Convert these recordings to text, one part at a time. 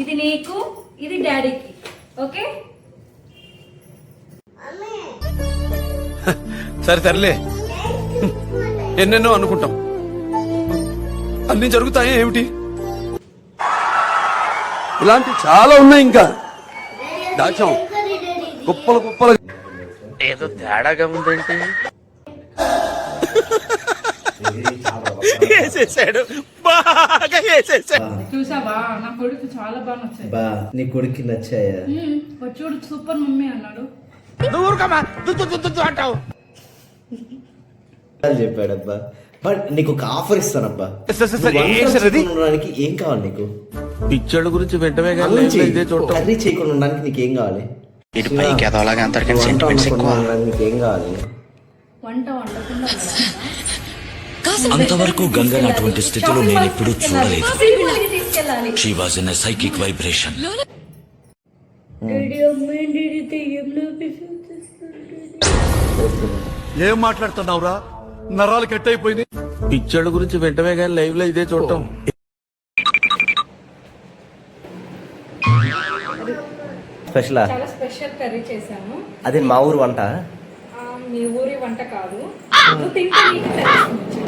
ఇది నీకు, ఇది డాడీకి. ఓకే సరే తరలే, ఎన్నెన్నో అనుకుంటాం, అన్ని జరుగుతాయి ఏమిటి? ఇలాంటి చాలా ఉన్నాయి, ఇంకా దాచాం కుప్పలు కుప్పలు. ఏదో తేడాగా ఉందంటే వేసేసాడు, బాగా వేసేసాడు. చూసావా, నా కొడుకు చాలా బాగా నచ్చాయి. బా నీ కొడుకు నచ్చాయా? చూడు సూపర్ మమ్మీ అన్నాడు. అంటావు చెప్పాడబ్బా. బట్ నీకు ఒక ఆఫర్ ఇస్తానబ్బా. ఉండడానికి ఏం కావాలి నీకు? పిచ్చోళ్ళ గురించి వెంటనే కర్రీ చేయకుండా ఉండడానికి నీకేం కావాలి? నీకేం కావాలి? వంట వండకుండా అంతవరకు గంగన్ అటువంటి స్థితిలో నేను ఎప్పుడూ చూడలేదు. తీసుకెళ్ళాలి. She was in a psychic vibration. ఏం మాట్లాడుతున్నావురా? నరాలు కట్ అయిపోయింది. పిచ్చోళ్ళ గురించి వెంటనే కానీ లైవ్ లో ఇదే చూడటం. స్పెషలా? చాలా స్పెషల్ కర్రీ చేశాను. అది మా ఊరు వంట. మీ ఊరి వంట కాదు. నువ్వు తింటే నీకు తెలుస్తుంది.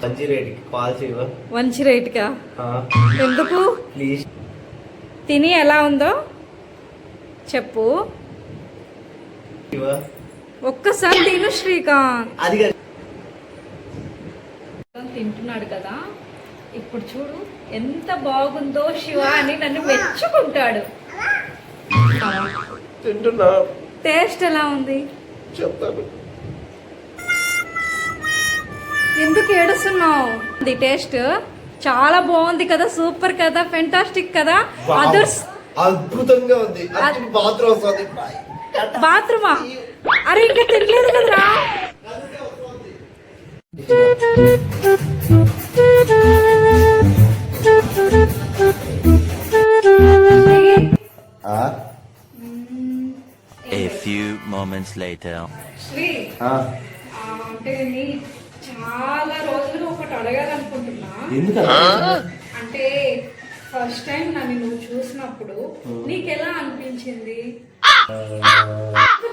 మంచి రేటుకి కాల్ చేయవా? మంచి రేట్ గా ఎందుకు? ప్లీజ్ తిని ఎలా ఉందో చెప్పు. ఒక్కసారి తిను శ్రీకాంత్. అది తింటున్నాడు కదా, ఇప్పుడు చూడు ఎంత బాగుందో శివ అని నన్ను మెచ్చుకుంటాడు. తింటున్నా. టేస్ట్ ఎలా ఉంది చెప్తాను. ఎందుకు ఏడుస్తున్నావు? టేస్ట్ చాలా బాగుంది కదా, సూపర్ కదా, ఫెంటాస్టిక్ కదా, అదర్స్ అద్భుతంగా ఉంది. బాత్రూమా? అరే ఇంకా తినలేదు కదరా. A few moments later. Shri, అంటే నీ చాలా రోజులు ఒకటి అడగాలనుకుంటున్నా. అంటే ఫస్ట్ టైం నన్ను నువ్వు చూసినప్పుడు నీకెలా అనిపించింది?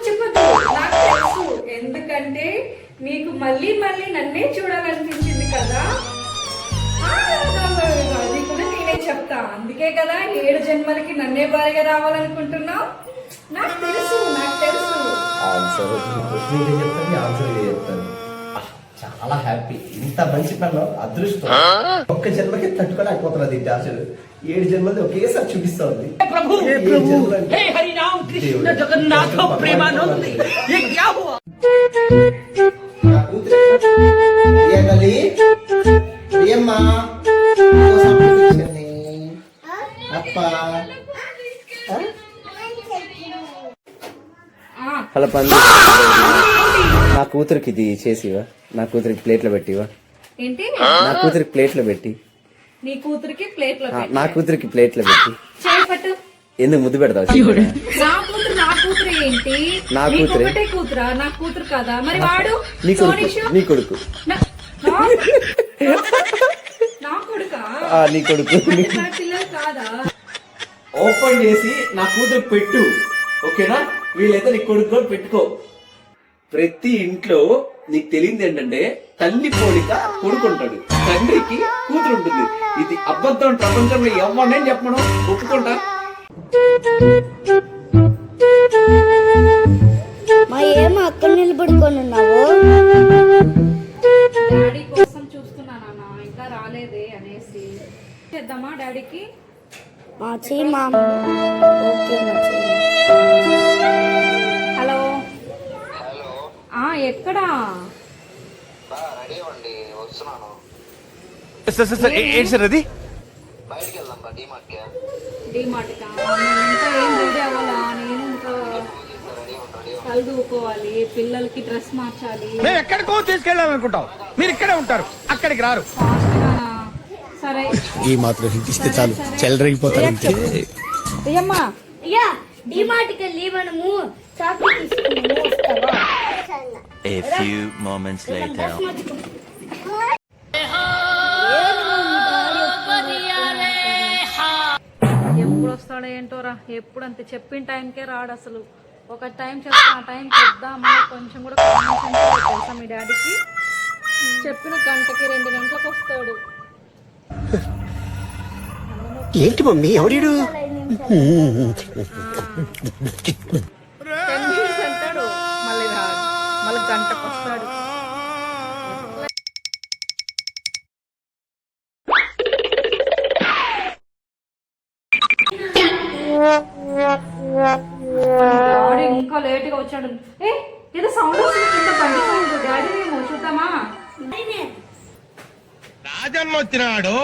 చెప్పదు, నాకు తెలుసు. ఎందుకంటే నీకు మళ్ళీ మళ్ళీ నన్నే చూడాలనిపించింది కదా. అది కూడా నేనే చెప్తా. అందుకే కదా 7 జన్మలకి నన్నే భార్యగా రావాలనుకుంటున్నావు. నాకు తెలుసు, నాకు తెలుసు. చెప్తాను. చాలా హ్యాపీ. ఇంత మంచి పనులు అదృష్టం. ఒక్క జన్మకి తట్టుకోలేకపోతున్నది ఈ అసలు 7 జన్మది ఒకేసారి చూపిస్తా ఉంది. హలో పండు, నా కూతురికి ఇది చేసివా? నా కూతురికి ప్లేట్లో పెట్టివా? ఏంటి? నా కూతురికి ప్లేట్లో పెట్టి. నీ కూతురికి ప్లేట్లో నా కూతురికి ప్లేట్లో పెట్టి. చేపట్టు. ఎందుకు ముద్దు పెడతావు? నా కూతురు, నా కూతురు ఏంటి? నా కూతురు. ఒకటే కూతురా? నా కూతురు కదా. మరి వాడు నీ కొడుకు. నీ కొడుకు. నా కొడుకా? నీ కొడుకు. నా పిల్లలు కాదా? ఓపెన్ చేసి నా కూతురు పెట్టు, ఓకేనా? వీళ్ళైతే నీ కొడుకు పెట్టుకో. ప్రతి ఇంట్లో నీకు తెలియదు ఏంటంటే తల్లి పోలిక కొడుకుంటాడు, తండ్రికి కూతురు ఉంటుంది. ఇది అబద్ధం. ప్రపంచంలో ఎవరినే చెప్పను, ఒప్పుకుంటా. మా ఏమో అక్కడ నిలబడుకొని ఉన్నావు? డాడీ కోసం చూస్తున్నానా, ఇంకా రాలేదే అనేసి. చేద్దామా డాడీకి? హలో. ఎక్కడా? ఏంటి సార్ అది? డిమార్ట్కా? ఇంకా ఏం రెడీ అవ్వాలా? నేను ఇంకా చదువుకోవాలి, పిల్లలకి డ్రెస్ మార్చాలి. మేము ఎక్కడికో తీసుకెళ్ళాలనుకుంటాం, మీరు ఇక్కడే ఉంటారు, అక్కడికి రారు. సరే, ఈ మాత్రం ఇస్తే చాలు, చెల్లరగిపోతారు. అమ్మా డిమార్ట్కి వెళ్ళి మనము చాక్లెట్ తీసుకున్నాము, వస్తావా? A few moments later. ఎప్పుడు వస్తాడో ఏంటోరా, ఎప్పుడు అంతే చెప్పిన టైంకే రాడు అసలు. ఒక టైం చెప్తా, ఆ టైం చెప్దామని కొంచెం కూడా కాన్ఫిడెన్స్ లేదు తెలుసా మీ డాడీకి. చెప్పిన గంటకి 2 గంటలకు వస్తాడు. ఏంటి మమ్మీ ఎవడీడు 10 minutes అంటాడు, మళ్ళీ రాడు, మళ్ళీ గంటకు వస్తాడు. డాడీ ఇంకా లేట్ గా వచ్చాడు. ఏదో సౌండ్ వస్తుంది కింద, బండి సౌండ్. డాడీ ఏమో చూద్దామా? రాజన్న వచ్చినాడు,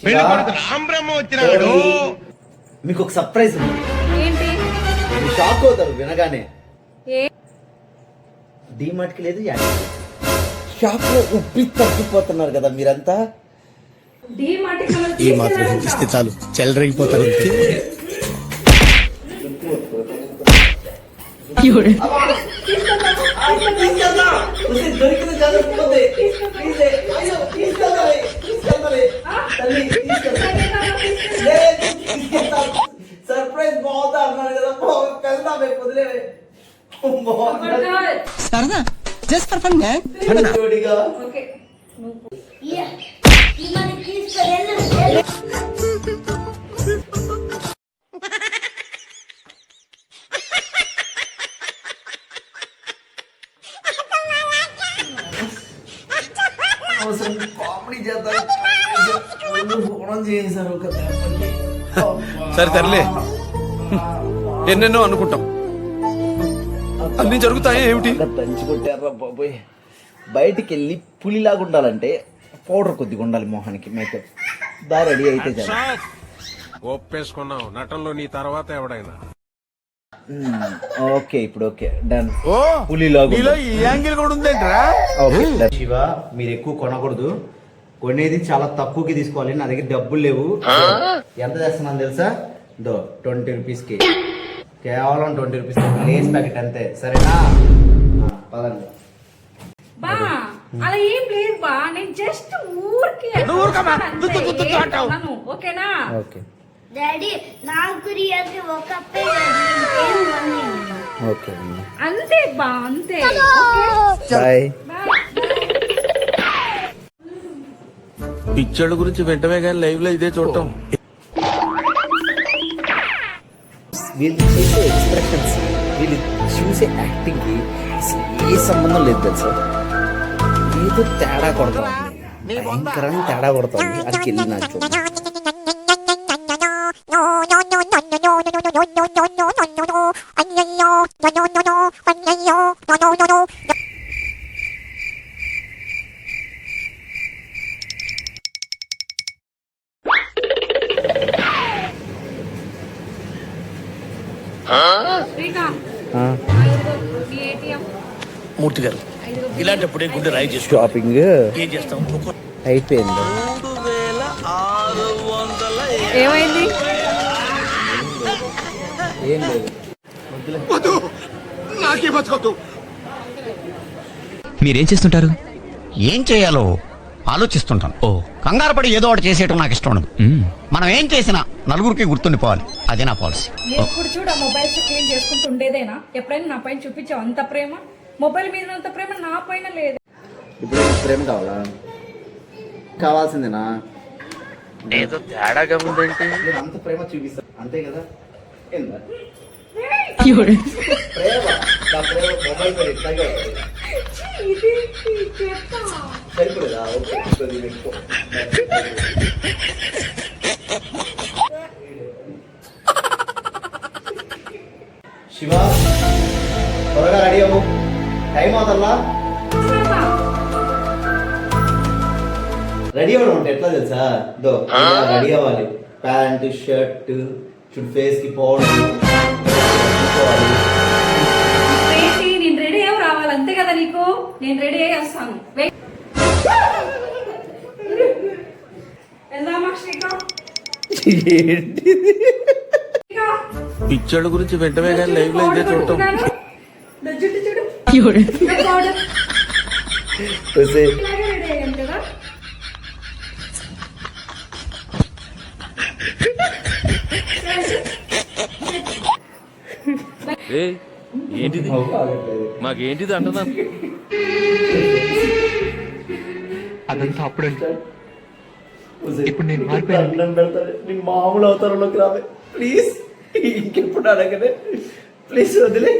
పెళ్లి కొడుకు రాంబ్రహ్మ వచ్చినాడు. మీకు ఒక సర్ప్రైజ్ ఉంది. ఏంటి? మీరు షాక్ అవుతారు వినగానే. ఏ డీమార్ట్ కి లేదు, షాప్ లో ఉప్పి తగ్గిపోతున్నారు కదా మీరంతా. ఈ మాత్రం హింట్ ఇస్తే చాలు చెలరేగిపోతారు. దొరికింది సర్ప్రైజ్ బాగుందా అన్నారు కదా, వెళ్దామే వదిలేవే. సరదా జస్ట్ ఫర్ ఫన్ జోడిగా ఓకే. కామెడీ చేద్దాం చేశారు కదా. సరే తరలే, ఎన్నెన్నో అనుకుంటాం, అన్ని జరుగుతాయి ఏమిటి? దంచి కొట్టారా బాబోయ్. బయటికి వెళ్ళి పులిలాగా ఉండాలంటే పౌడర్ కొద్దిగా ఉండాలి మొహానికి, మేకప్ బాగా రెడీ అయితే చాలు. ఒప్పేసుకున్నావు, నటనలో నీ తర్వాత ఎవడైనా. ఓకే ఇప్పుడు ఓకే డన్. పులిలాగా ఈ యాంగిల్ కూడా ఉందేంట్రా? ఓకే శివ, మీరు ఎక్కువ కొనకూడదు, కొనేది చాలా తక్కువకి తీసుకోవాలి. నా దగ్గర డబ్బులు లేవు. ఎంత చేస్తున్నాను తెలుసా? 20 రూపీస్కి, కేవలం 20 రూపీస్ లేస్ ప్యాకెట్ అంతే, సరేనా? పదండి. బా అలా ఏం లేదు బా, నేను జస్ట్ ఊరికి ఓకేనా? ఓకే డాడీ నాకు రియల్గా ఒక ఓకే అంతే బా, అంతే. బాయ్. పిక్చర్ల గురించి వెంటనే కానీ లైవ్ లో ఇదే చూడటం. వీళ్ళు చేసే ఎక్స్ప్రెషన్స్, వీళ్ళు చూసే యాక్టింగ్ కి ఏ సంబంధం లేదు తెలుసా. ఏదో తేడా కొడతాం, భయంకరంగా తేడా కొడతాం. అక్కడికి వెళ్ళి నాకు మూర్తి గారు ఇలాంటప్పుడే గుండె రాయి చేసుకో. షాపింగ్ ఏం చేస్తాం? అయిపోయింది. ఏమైంది? ఏం లేదు. నాకే బతకదు. మీరేం చేస్తుంటారు? ఏం చేయాలో ఆలోచిస్తుంటాను. ఓ కంగారు పడి ఏదో ఒకటి చేసేయటం నాకు ఇష్టం ఉండదు. మనం ఏం చేసినా నలుగురికి గుర్తుండిపోవాలి, అదే నా పాలసీ. ఎప్పుడు చూడ మొబైల్స్ క్లీన్ చేసుకుంటూ ఉండేదేనా? ఎప్పుడైనా నా పైన చూపించావు అంత ప్రేమ? మొబైల్ మీద అంత ప్రేమ నా పైన లేదు. ఇప్పుడు ప్రేమ కావాలా? కావాల్సిందేనా? ఏదో తేడాగా ఉందంటే నేను అంత ప్రేమ చూపిస్తాను అంతే కదా. ఏందా ఇది ప్రేమ? నా ప్రేమ మొబైల్ పైన ఇట్లాగే చెప్తా. సరిపోలేదా? ఓకే శివ, త్వరగా రెడీ అవ్వు, టైం అవుతుందా? రెడీ అవ్వడం అంటే ఎట్లా తెలుసా? రెడీ అవ్వాలి. ప్యాంటు, షర్ట్, చుట్టూ ఫేస్ కి పౌడర్. నేను రెడీ అయ్యి రావాలి అంతే కదా నీకు? నేను రెడీ అయ్యి వస్తాను. వెళ్దామా శ్రీకాంత్? పిక్చర్ల గురించి వెంటనే కానీ లైవ్ లో ఇదే చూడటం. జుట్టు చూడు. ఒసే ఇలాగే రెడీ అయ్యాను కదా. ఏంటిది మాకేంటిది అంటున్నా అదంతా అప్పుడంటే ఇప్పుడు నేను అన్నం పెడతాను, నేను మామూలు అవతారంలోకి రావే ప్లీజ్. ఇంకెప్పుడు అడగనే ప్లీజ్ వదిలే.